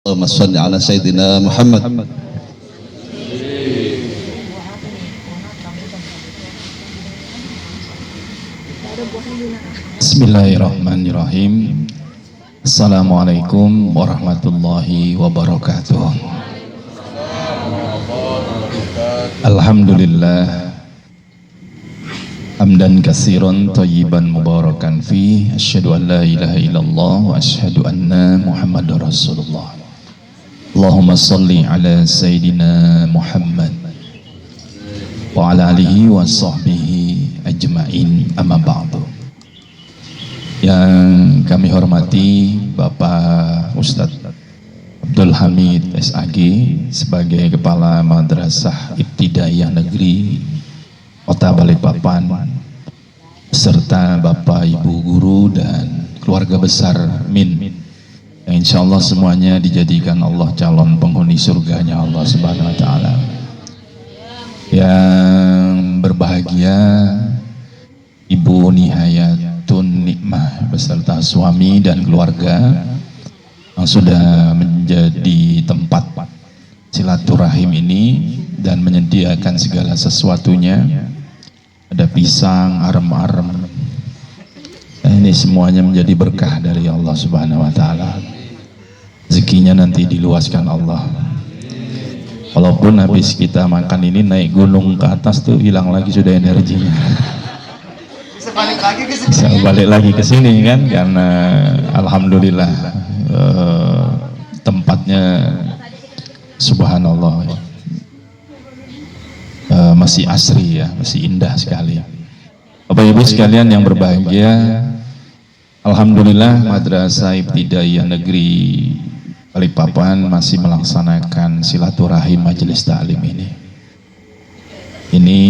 Allahumma shalli ala sayyidina Muhammad. Bismillahirrahmanirrahim. Assalamualaikum warahmatullahi wabarakatuh. Alhamdulillah hamdan katsiran thayyiban mubarakan fi, asyhadu an la ilaha illallah wa asyhadu anna Muhammadar Rasulullah. Allahumma shalli ala sayyidina Muhammad wa ala alihi wa sahbihi ajmain, amma ba'du. Yang kami hormati Bapak Ustadz Abdul Hamid SAG sebagai Kepala Madrasah Ibtidaiyah Negeri Kota Balikpapan, serta Bapak Ibu Guru dan keluarga besar MIN, yang insya Allah semuanya dijadikan Allah calon penghuni surganya Allah Subhanahu Wa Taala. Yang berbahagia Ibu Nihayatun Nikmah beserta suami dan keluarga yang sudah menjadi tempat silaturahim ini dan menyediakan segala sesuatunya. Ada pisang, arem-arem, ini semuanya menjadi berkah dari Allah Subhanahu Wa Taala. Rezekinya nanti diluaskan Allah. Walaupun habis kita makan ini naik gunung ke atas tuh hilang lagi sudah energinya. Bisa balik lagi ke sini kan, karena alhamdulillah tempatnya subhanallah masih asri ya, masih indah sekali. Bapak Ibu sekalian yang berbahagia, alhamdulillah Madrasah Ibtidaiyah Negeri Balikpapan masih melaksanakan silaturahim majelis taklim ini. Ini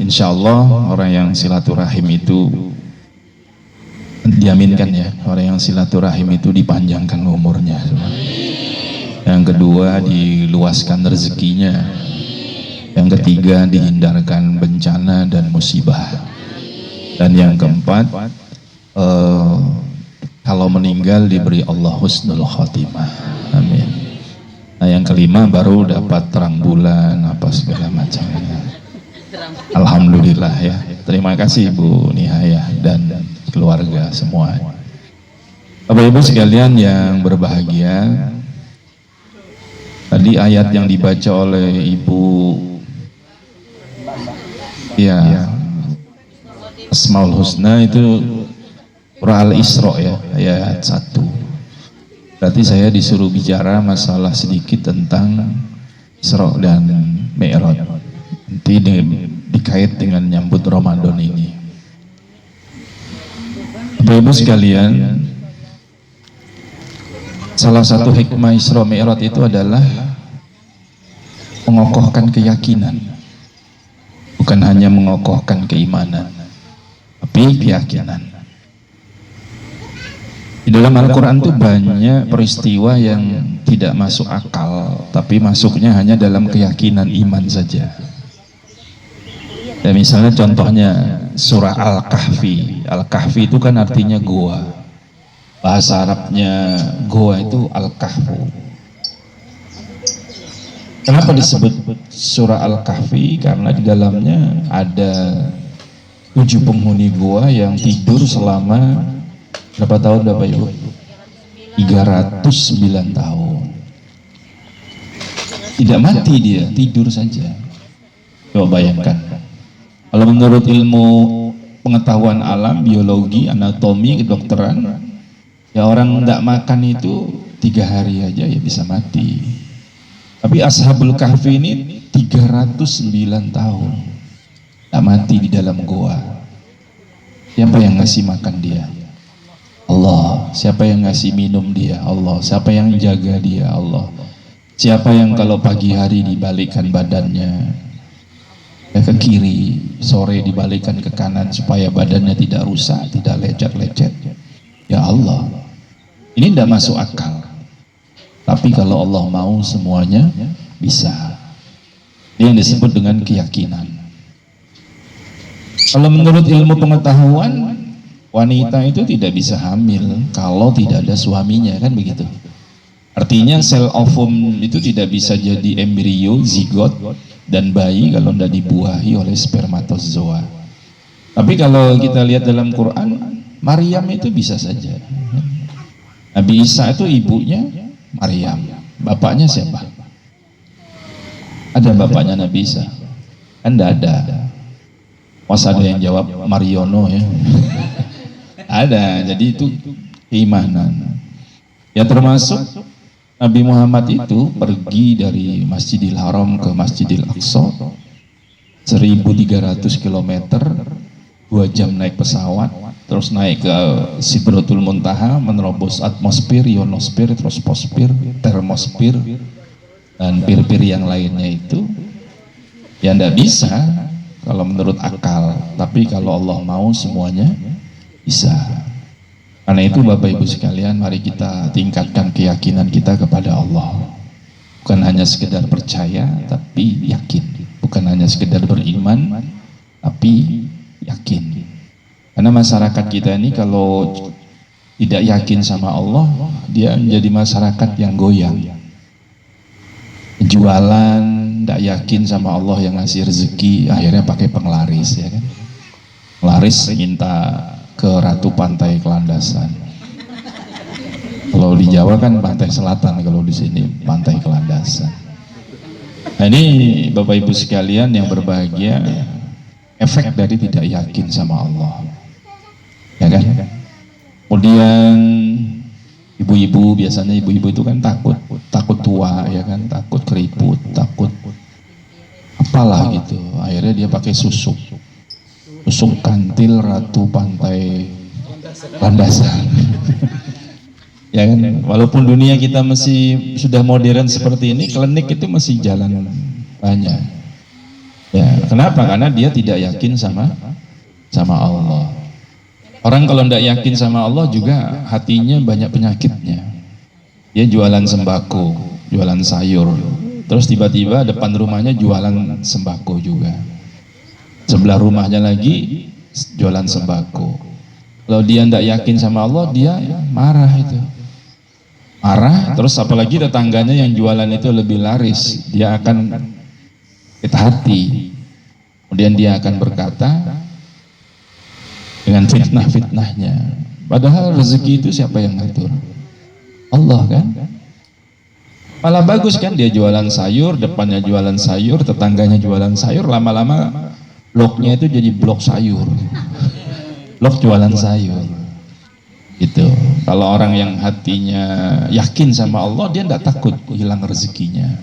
insya Allah orang yang silaturahim itu diaminkan ya, orang yang silaturahim itu dipanjangkan umurnya. Yang kedua diluaskan rezekinya. Yang ketiga dihindarkan bencana dan musibah. Dan yang keempat kalau meninggal diberi Allah husnul khotimah. Amin. Nah yang kelima baru dapat terang bulan apa segala macamnya. Alhamdulillah ya. Terima kasih Bu Nihayah dan keluarga semua. Bapak Ibu sekalian yang berbahagia, tadi ayat yang dibaca oleh Ibu ya, Asmaul Husna itu surah Al-Isra ya, ayat 1. Berarti saya disuruh bicara masalah sedikit tentang Isra dan Mi'raj. Nanti dikait dengan nyambut Ramadan ini. Bapak-Ibu sekalian, salah satu hikmah Isra Mi'raj itu adalah mengokohkan keyakinan. Bukan hanya mengokohkan keimanan, tapi keyakinan. Di dalam Al-Quran itu banyak peristiwa yang tidak masuk akal, tapi masuknya hanya dalam keyakinan iman saja. Ya, misalnya contohnya surah Al-Kahfi. Al-Kahfi itu kan artinya goa. Bahasa Arabnya goa itu Al-Kahfu. Kenapa disebut surah Al-Kahfi? Karena di dalamnya ada 7 penghuni gua yang tidur selama berapa tahun Bapak Ibu? 309 tahun. Tidak mati dia, tidur saja. Coba bayangkan. Kalau menurut ilmu pengetahuan alam, biologi, anatomi, kedokteran, ya orang tidak makan itu 3 hari aja ya bisa mati. Tapi Ashabul Kahfi ini 309 tahun tak mati di dalam goa. Siapa yang ngasih makan dia? Allah. Siapa yang ngasih minum dia? Allah. Siapa yang jaga dia? Allah. Siapa yang kalau pagi hari dibalikkan badannya ke kiri, sore dibalikkan ke kanan supaya badannya tidak rusak, tidak lecet-lecet? Ya Allah. Ini tidak masuk akal. Tapi kalau Allah mau semuanya bisa. Ini yang disebut dengan keyakinan. Kalau menurut ilmu pengetahuan, wanita itu tidak bisa hamil kalau tidak ada suaminya, kan begitu. Artinya sel ovum itu tidak bisa jadi embrio, zigot, dan bayi kalau tidak dibuahi oleh spermatozoa. Tapi kalau kita lihat dalam Quran, Maryam itu bisa saja. Nabi Isa itu ibunya Maryam, bapaknya siapa? Ada bapaknya Nabi Isa? Kan tidak ada. Masa ada yang jawab Mariono ya? Ada, jadi itu keimanan. Ya termasuk Nabi Muhammad itu pergi dari Masjidil Haram ke Masjidil Aqsa 1300 km, 2 jam naik pesawat, terus naik ke Sidratul Muntaha, menerobos atmosfer, ionosfer, troposfer, termosfer, dan pir-pir yang lainnya itu. Ya tidak bisa kalau menurut akal, tapi kalau Allah mau semuanya bisa. Karena itu Bapak Ibu sekalian, mari kita tingkatkan keyakinan kita kepada Allah. Bukan hanya sekedar percaya, tapi yakin. Bukan hanya sekedar beriman, tapi yakin. Karena masyarakat kita ini kalau tidak yakin sama Allah, dia menjadi masyarakat yang goyang. Jualan, tidak yakin sama Allah yang ngasih rezeki, akhirnya pakai penglaris, ya kan? Penglaris minta ke Ratu Pantai Kelandasan. Kalau di Jawa kan Pantai Selatan, kalau di sini Pantai Kelandasan. Nah ini Bapak Ibu sekalian yang berbahagia, efek dari tidak yakin sama Allah, ya kan? Kemudian ibu-ibu, biasanya ibu-ibu itu kan takut tua, ya kan? Takut keriput, takut apalah gitu. Akhirnya dia pakai susuk kantil Ratu Pantai Landasan. Ya kan, walaupun dunia kita masih sudah modern seperti ini, klinik itu masih jalan banyak. Ya, kenapa? Karena dia tidak yakin sama Allah. Orang kalau tidak yakin sama Allah juga hatinya banyak penyakitnya. Dia jualan sembako, jualan sayur, terus tiba-tiba depan rumahnya jualan sembako juga. Sebelah rumahnya lagi jualan sembako. Kalau dia tidak yakin sama Allah, dia marah itu. Marah, terus apalagi tetangganya yang jualan itu lebih laris, dia akan sakit hati. Kemudian dia akan berkata dengan fitnah-fitnahnya. Padahal rezeki itu siapa yang ngatur? Allah kan? Malah bagus kan, dia jualan sayur, depannya jualan sayur, tetangganya jualan sayur, lama-lama bloknya itu jadi blok sayur, blok jualan sayur gitu. Kalau orang yang hatinya yakin sama Allah, dia tidak takut hilang rezekinya,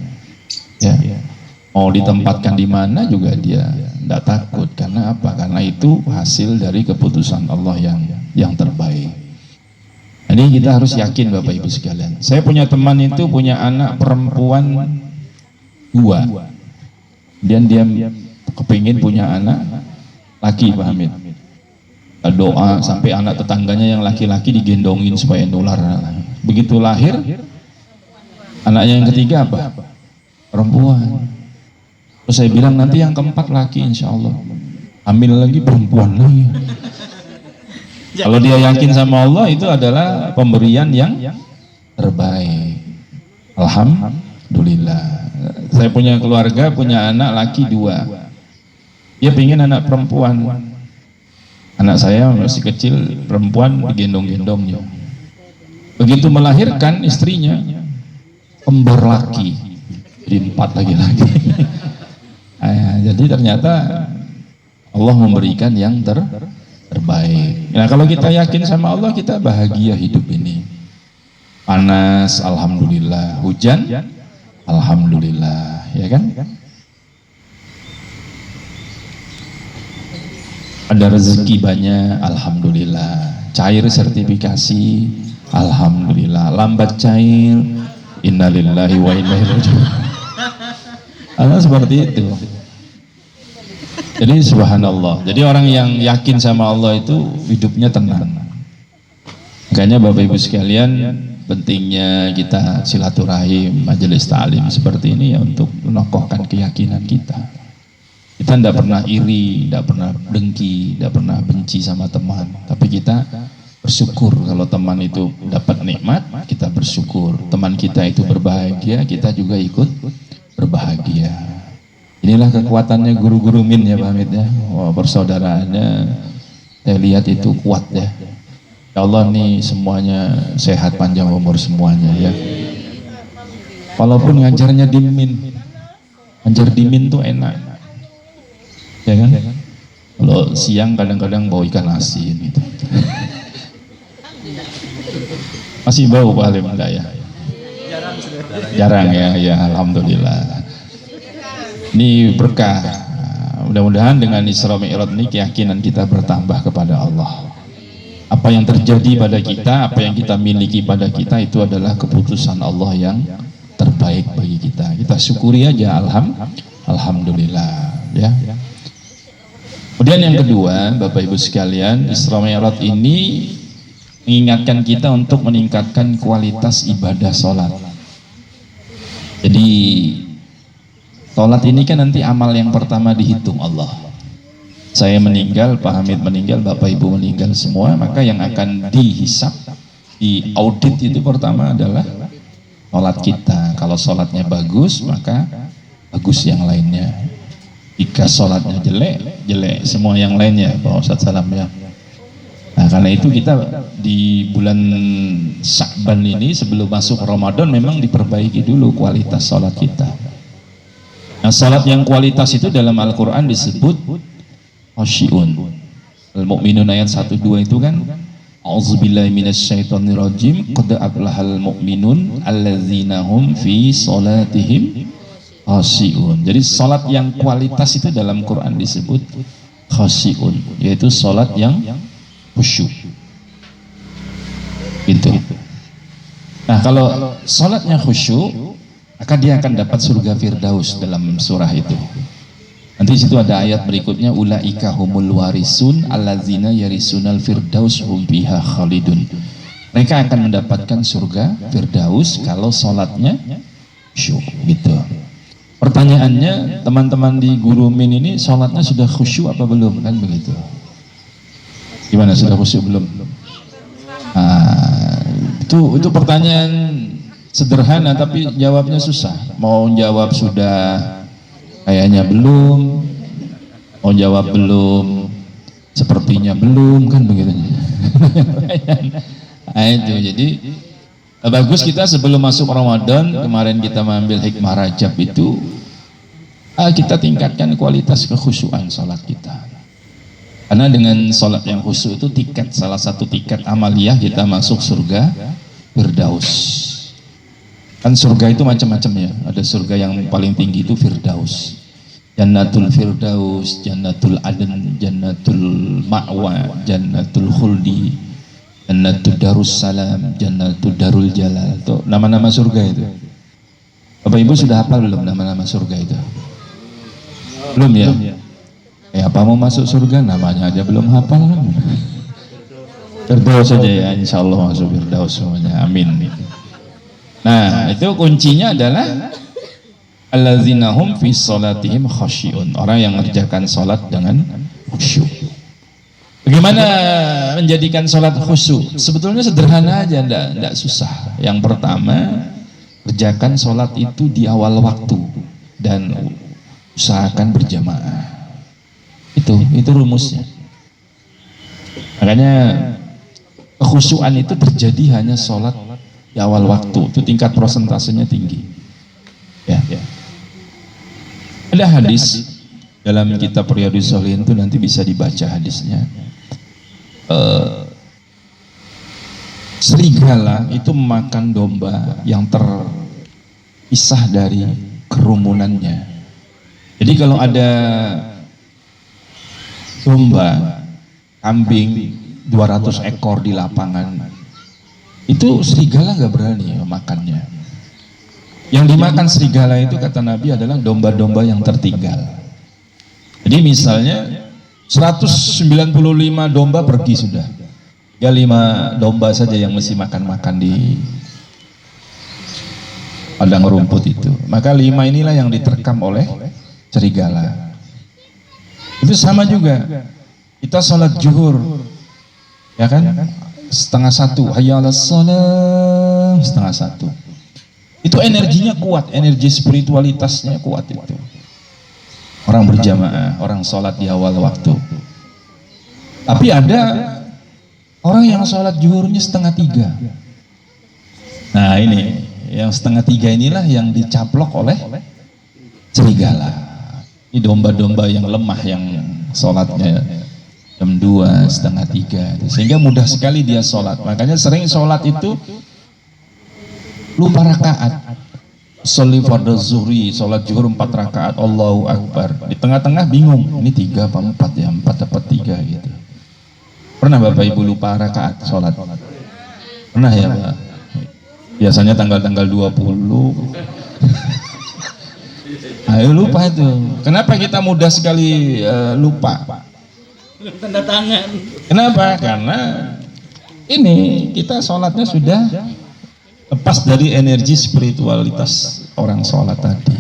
ya. Mau ditempatkan di mana juga dia tidak takut. Karena apa? Karena itu hasil dari keputusan Allah yang terbaik. Ini kita harus yakin Bapak Ibu sekalian. Saya punya teman itu punya anak perempuan 2, dan dia kepingin punya anak laki, Pak Hamid. Doa sampai anak tetangganya yang laki-laki digendongin supaya nular. Begitu lahir, anaknya yang ketiga apa? Perempuan. Terus saya bilang nanti yang keempat laki, insya Allah. Hamil lagi perempuan lagi. Kalau dia yakin sama Allah, itu adalah pemberian yang terbaik. Alhamdulillah. Saya punya keluarga, punya anak laki 2. Dia pengen anak perempuan. Anak saya masih kecil, perempuan, digendong-gendongnya. Begitu melahirkan istrinya, kembar laki, jadi 4 laki-laki. Jadi ternyata Allah memberikan yang terbaik. Nah kalau kita yakin sama Allah, kita bahagia hidup ini. Panas, alhamdulillah. Hujan, alhamdulillah, ya kan? Ada rezeki banyak, alhamdulillah. Cair sertifikasi, alhamdulillah. Lambat cair, innalillahi wa inna ilaihi raji'un. Karena seperti itu. Jadi subhanallah. Jadi orang yang yakin sama Allah itu hidupnya tenang. Makanya Bapak Ibu sekalian, pentingnya kita silaturahim, majelis ta'lim seperti ini ya, untuk menokokkan keyakinan kita. Kita tidak pernah iri, tidak pernah dengki, tidak pernah benci sama teman, tapi kita bersyukur kalau teman itu dapat nikmat, kita bersyukur. Teman kita itu berbahagia, kita juga ikut berbahagia. Inilah kekuatannya guru-guru min ya Pak Hamid ya. Wah, persaudaraannya saya lihat itu kuat ya. Ya Allah nih semuanya sehat, panjang umur semuanya ya. Walaupun ngajarnya di min, ngajar di min tuh enak, ya kan? Kalau siang kadang-kadang bawa ikan asin gitu. Masih bau Pak Halim enggak ya? Jarang ya, ya alhamdulillah. Ini berkah. Mudah-mudahan dengan Isra Mi'raj ini keyakinan kita bertambah kepada Allah. Apa yang terjadi pada kita, apa yang kita miliki pada kita itu adalah keputusan Allah yang terbaik bagi kita. Kita syukuri aja, alhamdulillah ya. Kemudian yang kedua, Bapak Ibu sekalian, Isra Mi'raj ini mengingatkan kita untuk meningkatkan kualitas ibadah sholat. Jadi sholat ini kan nanti amal yang pertama dihitung Allah. Saya meninggal, Pak Hamid meninggal, Bapak Ibu meninggal semua, maka yang akan dihisap, diaudit itu pertama adalah sholat kita. Kalau sholatnya bagus, maka bagus yang lainnya. Jika sholatnya jelek, jelek semua yang lainnya, Pak Ustadz Salam ya. Nah karena itu kita di bulan Sya'ban ini sebelum masuk Ramadan memang diperbaiki dulu kualitas sholat kita. Nah sholat yang kualitas itu dalam Al-Quran disebut khasyi'un. Al-Mu'minun ayat 1-2 itu kan A'udzubillahi minasyaitonirrajim qad aflahal mu'minun alladzina hum fi sholatihim khasyi'un. Jadi sholat yang kualitas itu dalam Quran disebut khasyi'un, yaitu sholat yang khusyuk gitu. Nah kalau sholatnya khusyuk maka dia akan dapat surga Firdaus dalam surah itu. Nanti situ ada ayat berikutnya ulaika humul warisun allazina yarisunal firdaus hum fiha khalidun. Mereka akan mendapatkan surga Firdaus kalau sholatnya khusyuk gitu. Pertanyaannya teman-teman di Guru Min ini sholatnya sudah khusyuk apa belum kan begitu? Gimana, sudah khusyuk belum? Nah, itu pertanyaan sederhana tapi jawabnya susah. Mau jawab sudah kayaknya belum, mau jawab belum sepertinya belum kan begitu. Nah, itu jadi bagus kita sebelum masuk Ramadan kemarin kita mengambil hikmah Rajab itu kita tingkatkan kualitas kekhusyuan sholat kita. Karena dengan sholat yang khusyuk itu tiket, salah satu tiket amaliyah kita masuk surga Firdaus. Kan surga itu macam-macam ya, ada surga yang paling tinggi itu Firdaus, Jannatul Firdaus, Jannatul Adn, Jannatul Ma'wa, Jannatul Khuldi, Jannatul Darussalam, Jannatul Darul Jalal. Itu nama-nama surga itu. Bapak Ibu sudah hafal belum nama-nama surga itu? Belum ya? Apa mau masuk surga namanya aja belum hafal kan? Firdaus saja ya, insya Allah masuk Firdaus semuanya, amin. Nah itu kuncinya adalah allazina hum fi sholatihim khasyi'un, orang yang mengerjakan sholat dengan khusyuk. Bagaimana menjadikan sholat khusyuk? Sebetulnya sederhana aja, enggak susah. Yang pertama, kerjakan sholat itu di awal waktu dan usahakan berjamaah. Itu rumusnya. Makanya kekhusyuan itu terjadi hanya sholat di awal waktu, itu tingkat prosentasenya tinggi ya. Ada hadis dalam kitab Riyadhus Shalihin itu nanti bisa dibaca hadisnya. Serigala itu memakan domba yang terpisah dari kerumunannya. Jadi kalau ada domba, kambing 200 ekor di lapangan, itu serigala nggak berani memakannya. Yang dimakan serigala itu kata Nabi adalah domba-domba yang tertinggal. Jadi misalnya 195 domba pergi sudah, ya 5 domba saja yang mesti makan-makan di padang rumput itu. Maka 5 inilah yang diterkam oleh serigala. Itu sama juga, kita sholat zuhur, ya kan? 1:30, hayya 'alas shalah 1:30. Itu energinya kuat, energi spiritualitasnya kuat itu. Orang berjamaah, orang sholat di awal waktu. Tapi ada orang yang sholat zuhurnya 2:30. Nah ini, yang 2:30 inilah yang dicaplok oleh serigala. Ini domba-domba yang lemah yang sholatnya jam 2, 2:30. Sehingga mudah sekali dia sholat. Makanya sering sholat itu lupa rakaat. Sholli fardhu zuhri, sholat zuhur 4 rakaat, Allahu Akbar. Di tengah-tengah bingung, ini 3 apa 4 ya, 4 apa 3 gitu. Pernah Bapak Ibu lupa rakaat sholat? Pernah ya Pak? Biasanya tanggal-tanggal 20. Ayo lupa itu. Kenapa kita mudah sekali lupa? Tanda tangan. Kenapa? Karena ini kita sholatnya sudah lepas dari energi spiritualitas orang sholat tadi.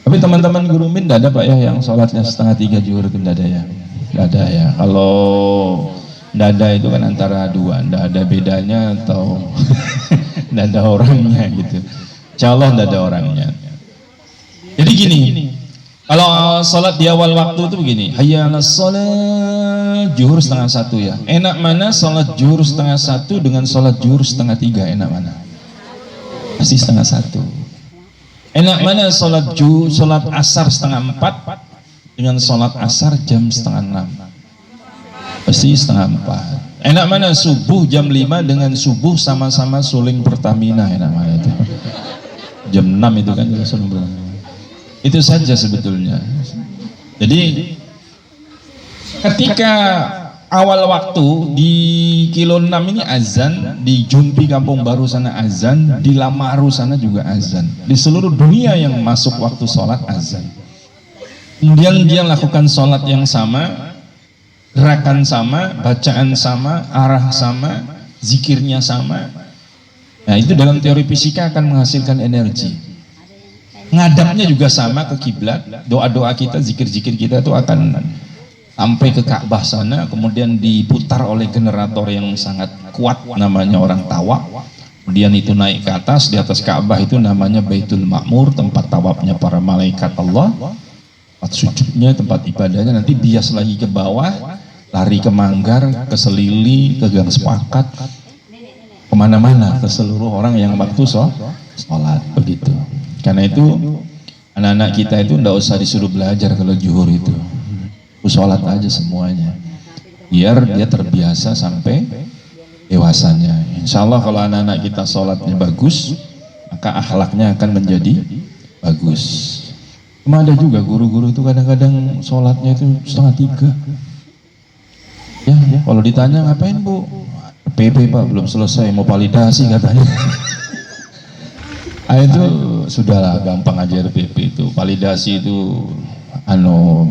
Tapi teman-teman guru min tidak ada Pak ya yang sholatnya 2:30 zuhur itu tidak ada ya? Tidak ada ya. Kalau tidak ada itu kan antara dua, tidak ada bedanya atau tidak ada orangnya gitu. Insya Allah tidak ada orangnya. Jadi gini, kalau sholat di awal waktu itu begini, hayya 'alas shalah zuhur 2:30 ya. Enak mana sholat zuhur 2:30 dengan sholat zuhur 2:30? Enak mana? Pasti 2:30. Enak mana sholat asar 3:30 dengan sholat asar jam 5:30? Pasti 3:30. Enak mana subuh jam 5 dengan subuh sama-sama suling Pertamina? Enak mana itu? Jam 6 itu kan itu saja sebetulnya. Jadi ketika awal waktu di kilo 6 ini azan, di Jumpi Kampung Baru sana azan, di Lamaru sana juga azan, di seluruh dunia yang masuk waktu sholat azan. Kemudian dia lakukan sholat yang sama, gerakan sama, bacaan sama, arah sama, zikirnya sama. Nah itu dalam teori fisika akan menghasilkan energi. Ngadapnya juga sama ke kiblat, doa-doa kita, zikir-zikir kita itu akan sampai ke Ka'bah sana, kemudian diputar oleh generator yang sangat kuat, namanya orang tawa. Kemudian itu naik ke atas, di atas Ka'bah itu namanya Baitul Ma'mur, tempat tawafnya para malaikat Allah, tempat sujudnya, tempat ibadahnya. Nanti bias lagi ke bawah, lari ke Manggar, ke Selili, ke Gang Sepakat, kemana-mana, ke seluruh orang yang waktu sholat begitu. Karena itu anak-anak kita itu tidak usah disuruh belajar kalau zuhur itu, sholat aja semuanya, biar dia terbiasa sampai dewasanya. Insya Allah kalau anak-anak kita sholatnya bagus, maka akhlaknya akan menjadi bagus. Cuma ada juga guru-guru itu kadang-kadang sholatnya itu 2:30. Ya, kalau ditanya ngapain Bu? PP Pak, belum selesai, mau validasi katanya. Itu sudahlah, gampang aja RPP itu, validasi itu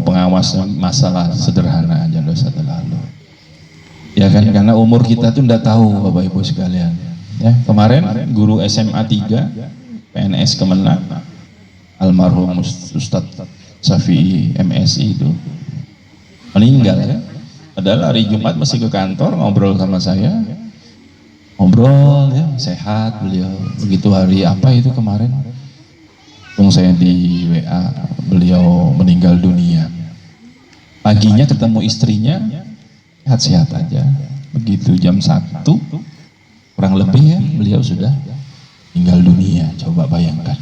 pengawas masalah sederhana aja, dosa terlalu. Ya kan, karena umur kita tuh tidak tahu Bapak Ibu sekalian. Ya, kemarin guru SMA 3 PNS Kemenak almarhum Ustadz Syafi'i MSI itu meninggal ya. Padahal hari Jumat masih ke kantor ngobrol sama saya. Ngobrol ya, sehat beliau. Begitu hari apa itu kemarin, saya di WA, beliau meninggal dunia. Paginya ketemu istrinya, sehat-sehat aja. Begitu jam 1 kurang lebih ya, beliau sudah meninggal dunia. Coba bayangkan.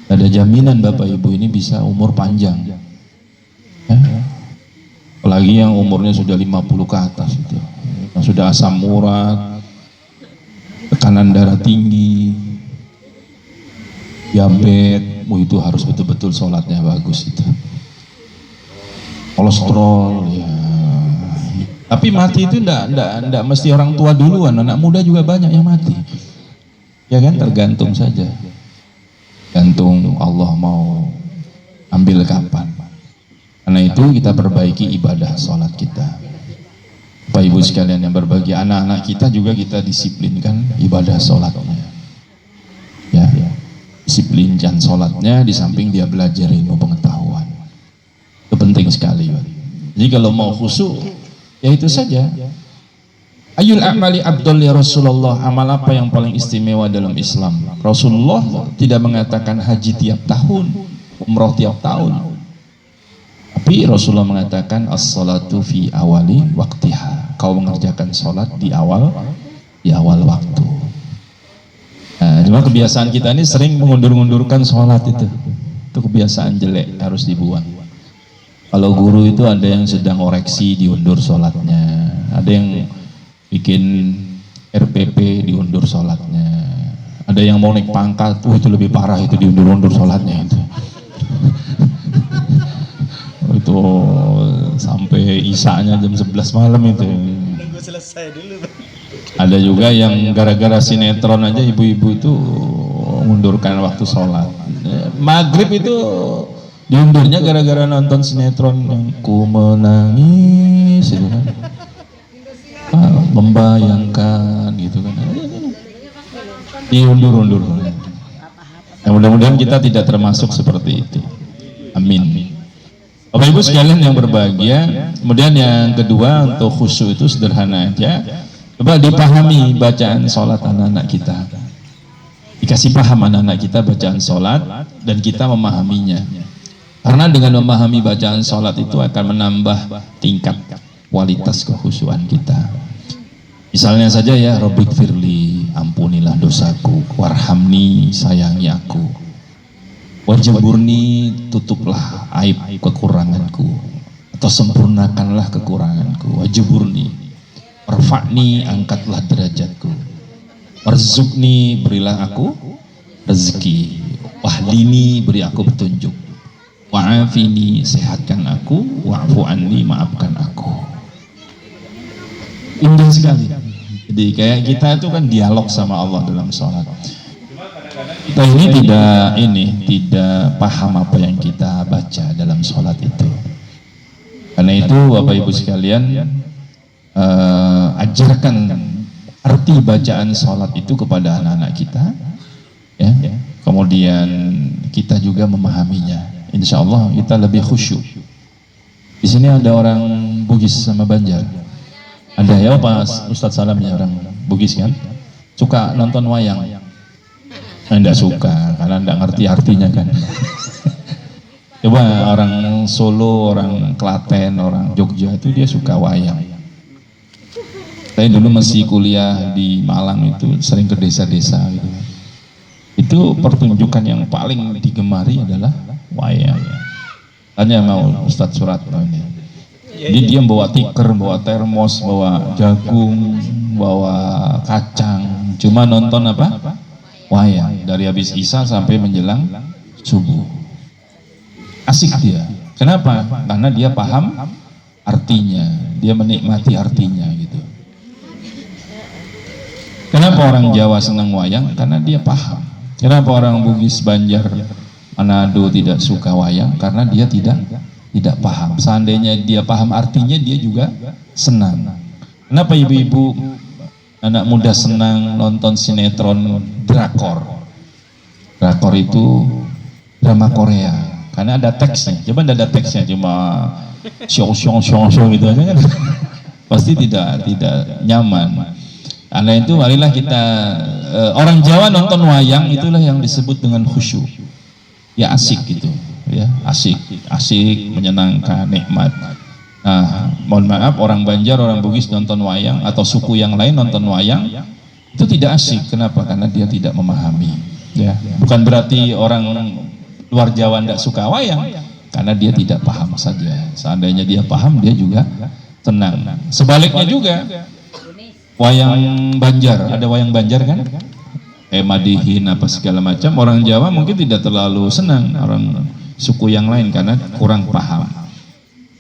Ada jaminan Bapak Ibu ini bisa umur panjang ya. Apalagi yang umurnya sudah 50 ke atas itu, yang sudah asam urat, tekanan darah tinggi, diabetes, itu harus betul-betul sholatnya bagus itu. Kolesterol ya. Tapi mati itu enggak mesti orang tua duluan, anak muda juga banyak yang mati. Ya kan, tergantung saja. Gantung Allah mau ambil kapan. Karena itu kita perbaiki ibadah sholat kita. Bapak Ibu sekalian yang berbahagia, anak-anak kita juga kita disiplinkan ibadah sholatnya. Ya, disiplinkan sholatnya di samping dia belajar ilmu pengetahuan. Itu penting sekali. Jadi kalau mau khusyuk, ya itu saja. Ayul a'mali abdul ya Rasulullah, amal apa yang paling istimewa dalam Islam? Rasulullah tidak mengatakan haji tiap tahun, umroh tiap tahun, tapi Rasulullah mengatakan as-salatu fi awali waktiha, kau mengerjakan sholat di awal waktu. Nah, cuma kebiasaan kita ini sering mengundur-undurkan sholat itu kebiasaan jelek, harus dibuang. Kalau guru itu ada yang sedang koreksi diundur sholatnya, ada yang bikin RPP diundur sholatnya, ada yang mau naik pangkat, itu lebih parah, itu diundur-undur sholatnya itu sampai isanya jam 11 malam itu. Nunggu selesai dulu. Ada juga yang gara-gara sinetron aja ibu-ibu itu mundurkan waktu sholat. Maghrib itu diundurnya gara-gara nonton sinetron yang ku menangis itu kan. Membayangkan gitu kan, diundur-undur. Ya, mudah-mudahan kita tidak termasuk seperti itu, amin. Bapak Ibu sekalian yang berbahagia, kemudian yang kedua untuk khusyuk itu sederhana aja, coba dipahami bacaan sholat anak-anak kita, dikasih paham anak-anak kita bacaan sholat dan kita memahaminya, karena dengan memahami bacaan sholat itu akan menambah tingkat kualitas kekhusyuan kita. Misalnya saja ya, Rabbik firli, ampunilah dosaku, warhamni, sayangi aku, wajaburni, tutuplah aib kekuranganku, atau sempurnakanlah kekuranganku, wajaburni, warfa'ni, angkatlah derajatku, warzukni, berilah aku rezeki, wahdini, beri aku petunjuk, wa'afini, sehatkan aku, wa'fu anni, maafkan aku. Indah sekali. Jadi kayak kita itu kan dialog sama Allah dalam sholat. Kita ini tidak paham apa yang kita baca dalam sholat itu. Karena itu Bapak Ibu sekalian, ajarkan arti bacaan sholat itu kepada anak-anak kita, ya. Kemudian kita juga memahaminya. Insya Allah kita lebih khusyuk. Di sini ada orang Bugis sama Banjar. Ada ya Pak Ustadz Salamnya orang Bugis kan? Suka nonton wayang? Enggak suka, karena enggak ngerti artinya kan. Coba orang Solo, orang Klaten, orang Jogja itu dia suka wayang. Saya dulu masih kuliah di Malang itu sering ke desa-desa gitu. Itu pertunjukan yang paling digemari adalah wayang. Tanya mau Ustadz Suratno ini. Jadi dia bawa tikar, bawa termos, bawa jagung, bawa kacang. Cuma nonton apa? Wayang dari habis Isya sampai menjelang subuh. Asik dia. Kenapa? Karena dia paham artinya, dia menikmati artinya gitu. Kenapa orang Jawa senang wayang? Karena dia paham. Kenapa orang Bugis, Banjar, Manado tidak suka wayang? Karena dia tidak paham. Seandainya dia paham artinya, dia juga senang. Kenapa ibu-ibu anak muda senang nonton sinetron drakor? Drakor itu drama Korea, karena ada teksnya. Coba ada teksnya, cuma show gitu aja kan. Pasti tidak nyaman. Karena itu marilah kita, orang Jawa nonton wayang itulah yang disebut dengan khusyuk. Ya asik gitu. Ya, asik, menyenangkan, nikmat. Nah, mohon maaf, orang Banjar, orang Bugis nonton wayang atau suku yang lain nonton wayang itu tidak asik. Kenapa? Karena dia tidak memahami. Ya, bukan berarti orang luar Jawa tidak suka wayang, karena dia tidak paham saja. Seandainya dia paham, dia juga tenang. Sebaliknya juga, wayang Banjar, ada wayang Banjar kan? Madihin apa segala macam. Orang Jawa mungkin tidak terlalu senang, orang suku yang lain karena kurang paham.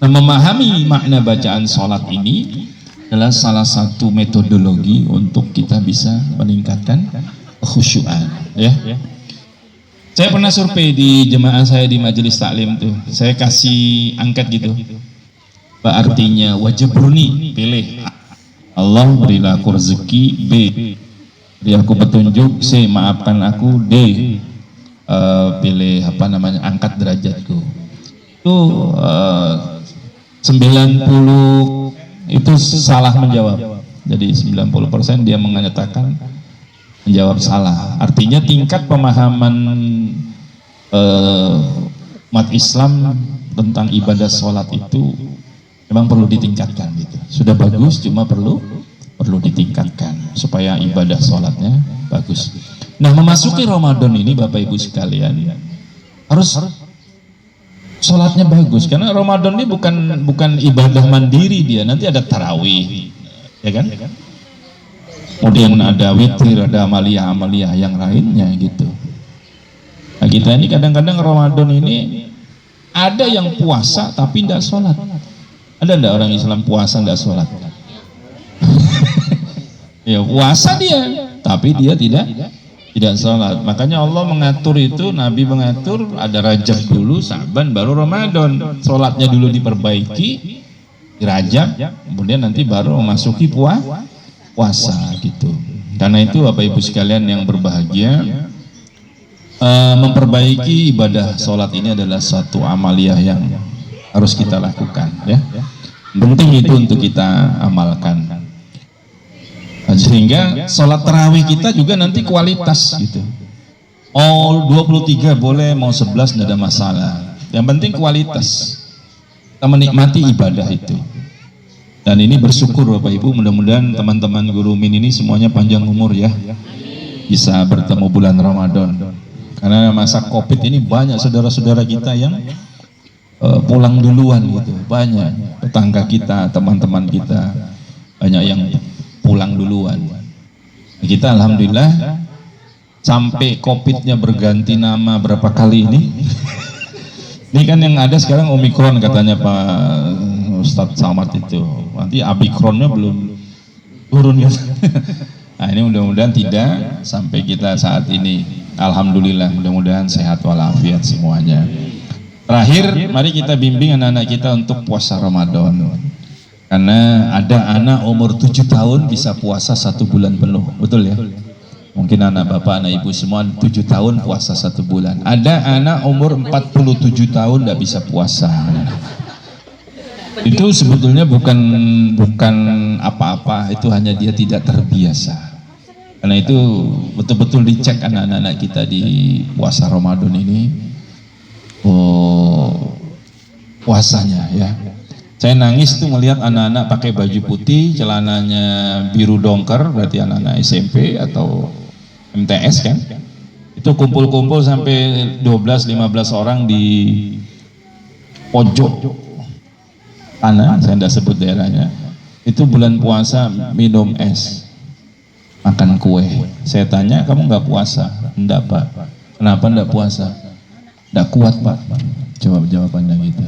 Nah, memahami makna bacaan sholat ini adalah salah satu metodologi untuk kita bisa meningkatkan kekhusyuan. Ya. Saya pernah survei di jemaah saya di majelis taklim tuh. Saya kasih angkat gitu. Apa artinya? Wajaburni, pilih. Allah berilah aku rezeki. B, beri aku petunjuk. C, maafkan aku. D, pilih apa namanya, angkat derajatku. Itu 90 itu salah menjawab. Jadi 90% dia menyatakan menjawab salah. Artinya tingkat pemahaman umat Islam tentang ibadah sholat itu memang perlu ditingkatkan gitu. Sudah bagus, cuma perlu ditingkatkan supaya ibadah sholatnya bagus. Nah, memasuki Ramadan ini Bapak Ibu sekalian harus sholatnya bagus, karena Ramadan ini bukan ibadah mandiri dia, nanti ada tarawih, ya kan? Kemudian ada witir, ada amalia-amalia yang lainnya gitu. Nah, kita ini kadang-kadang Ramadan ini ada yang puasa tapi tidak sholat. Ada enggak orang Islam puasa tidak sholat? Ya puasa dia, tapi dia tidak sholat. Makanya Allah mengatur itu, Nabi mengatur ada Rajab dulu, Sa'ban, baru Ramadan. Sholatnya dulu diperbaiki di Rajab, kemudian nanti baru memasuki puasa gitu. Karena itu Bapak Ibu sekalian yang berbahagia, memperbaiki ibadah sholat ini adalah suatu amaliyah yang harus kita lakukan, ya. Penting itu untuk kita amalkan. Sehingga sholat tarawih kita juga nanti kualitas gitu. Mau 23 boleh, mau 11 tidak ada masalah. Yang penting kualitas. Kita menikmati ibadah itu. Dan ini bersyukur Bapak Ibu, mudah-mudahan teman-teman guru min ini semuanya panjang umur ya, bisa bertemu bulan Ramadan. Karena masa Covid ini banyak saudara-saudara kita yang pulang duluan gitu, banyak tetangga kita, teman-teman kita banyak yang pulang duluan. Kita alhamdulillah sampai Covid-nya berganti nama berapa kali ini. Ini kan yang ada sekarang Omikron katanya Pak Ustadz Samad itu, nanti Abikronnya belum turun kan. Nah ini mudah-mudahan tidak sampai kita saat ini, alhamdulillah mudah-mudahan sehat walafiat semuanya. Terakhir, mari kita bimbing anak-anak kita untuk puasa Ramadan. Karena ada anak umur 7 tahun bisa puasa 1 bulan penuh, betul ya? Mungkin anak bapak, anak ibu semua 7 tahun puasa 1 bulan. Ada anak umur 47 tahun tidak bisa puasa. Itu sebetulnya bukan apa-apa, itu hanya dia tidak terbiasa. Karena itu betul-betul dicek anak-anak kita di puasa Ramadan ini. Puasanya ya. Saya nangis tuh melihat anak-anak pakai baju putih, celananya biru dongker, berarti anak-anak SMP atau MTS kan. Itu kumpul-kumpul sampai 12-15 orang di pojok tanah, saya tidak sebut daerahnya. Itu bulan puasa minum es, makan kue. Saya tanya, kamu nggak puasa? Enggak Pak. Kenapa enggak puasa? Enggak kuat Pak. Jawabannya gitu.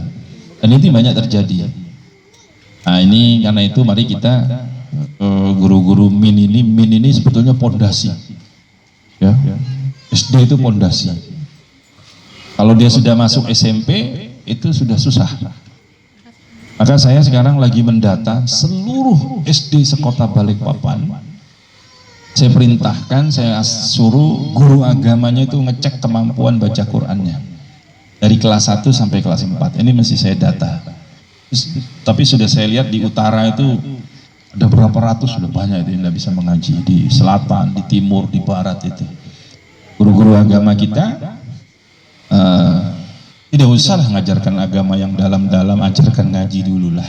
Dan itu banyak terjadi. Nah ini karena itu mari kita guru-guru min ini sebetulnya pondasi. Ya. SD itu pondasi. Kalau dia sudah masuk SMP itu sudah susah. Maka saya sekarang lagi mendata seluruh SD sekota Balikpapan. Saya perintahkan, saya suruh guru agamanya itu ngecek kemampuan baca Qur'annya dari kelas 1 sampai kelas 4. Ini mesti saya data. Tapi sudah saya lihat di utara itu ada berapa ratus, sudah banyak itu yang tidak bisa mengaji. Di selatan, di timur, di barat itu. Guru-guru agama kita tidak usah lah ngajarkan agama yang dalam-dalam, ajarkan ngaji dulu lah.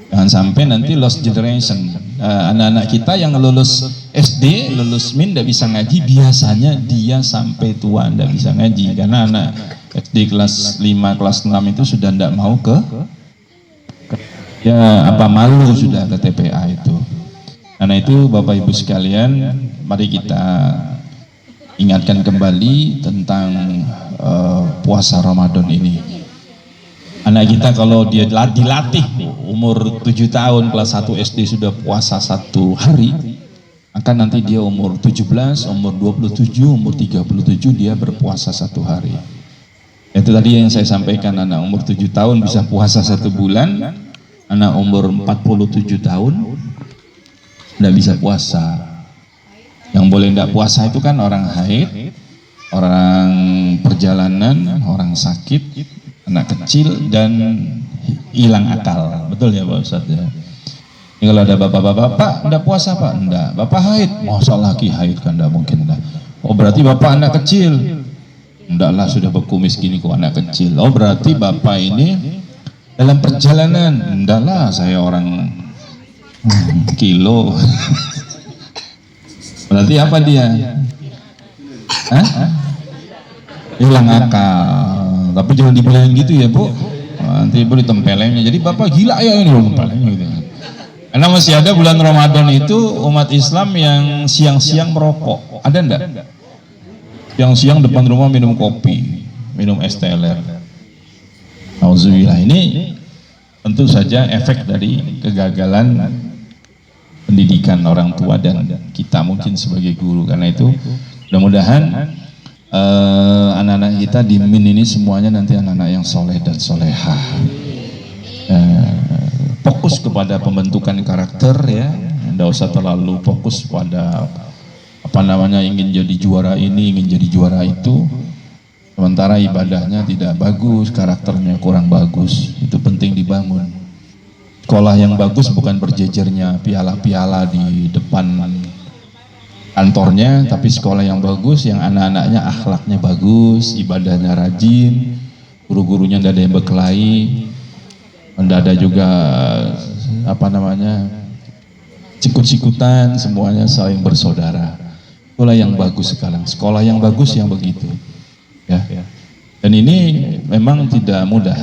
Jangan sampai nanti lost generation. Anak-anak kita yang lulus SD, lulus min tidak bisa ngaji, biasanya dia sampai tua tidak bisa ngaji. Karena anak SD kelas 5, kelas 6 itu sudah tidak mau malu sudah ke TPA itu. Karena itu Bapak Ibu sekalian, mari kita ingatkan kembali tentang puasa Ramadan ini. Anak kita kalau dia dilatih umur 7 tahun kelas 1 SD sudah puasa 1 hari, maka nanti dia umur 17, umur 27, umur 37 dia berpuasa 1 hari. Itu tadi yang saya sampaikan, anak umur 7 tahun bisa puasa 1 bulan, anak umur 47 tahun tidak bisa puasa. Yang boleh tidak puasa itu kan orang haid, orang perjalanan, orang sakit, anak kecil, dan hilang akal. Betul ya Pak Ustadz ya? Ini kalau ada bapak-bapak, Pak, enggak puasa Pak? Enggak. Bapak haid? Masa laki haid kan enggak mungkin enggak. Oh berarti bapak anak kecil? Enggak lah, sudah berkumis gini kok anak kecil. Oh berarti bapak ini dalam perjalanan? Enggak lah, saya orang kilo. Berarti apa dia? Hah? Hilang akal. Tapi jangan dibilangin gitu ya Bu, nanti Bu ditempelengnya. Jadi bapak gila ya ini loh tempelengnya gitu. Karena masih ada bulan Ramadan itu umat Islam yang siang-siang merokok. Ada enggak? Siang-siang depan rumah minum kopi, minum es teler. Auzubillah, ini tentu saja efek dari kegagalan pendidikan orang tua dan kita mungkin sebagai guru. Karena itu mudah-mudahan anak-anak kita di MIN ini semuanya nanti anak-anak yang soleh dan solehah. Fokus kepada pembentukan karakter ya, tidak usah terlalu fokus pada apa namanya ingin jadi juara ini, ingin jadi juara itu. Sementara ibadahnya tidak bagus, karakternya kurang bagus, itu penting dibangun. Sekolah yang bagus bukan berjejernya piala-piala di depan kantornya, tapi sekolah yang bagus, yang anak-anaknya akhlaknya bagus, ibadahnya rajin, guru-gurunya tidak ada yang berkelahi. Tidak ada juga apa namanya sikut-sikutan, semuanya saling bersaudara. Itulah yang bagus sekarang. Sekolah yang bagus yang begitu. Ya. Dan ini memang tidak mudah.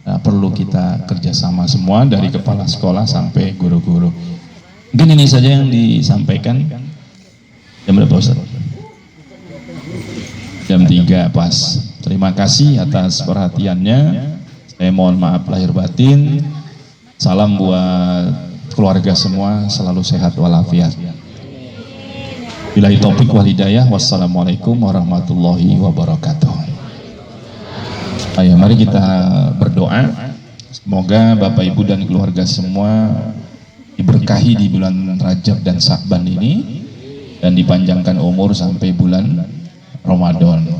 Nah, perlu kita kerjasama semua dari kepala sekolah sampai guru-guru. Mungkin ini saja yang disampaikan. Jam berapa Ustaz? Jam 3 pas. Terima kasih atas perhatiannya. Saya mohon maaf lahir batin. Salam buat keluarga semua, selalu sehat walafiat. Billahi taufiq wal hidayah. Wassalamualaikum warahmatullahi wabarakatuh. Ayo mari kita berdoa. Semoga Bapak Ibu dan keluarga semua diberkahi di bulan Rajab dan Sya'ban ini dan dipanjangkan umur sampai bulan Ramadan.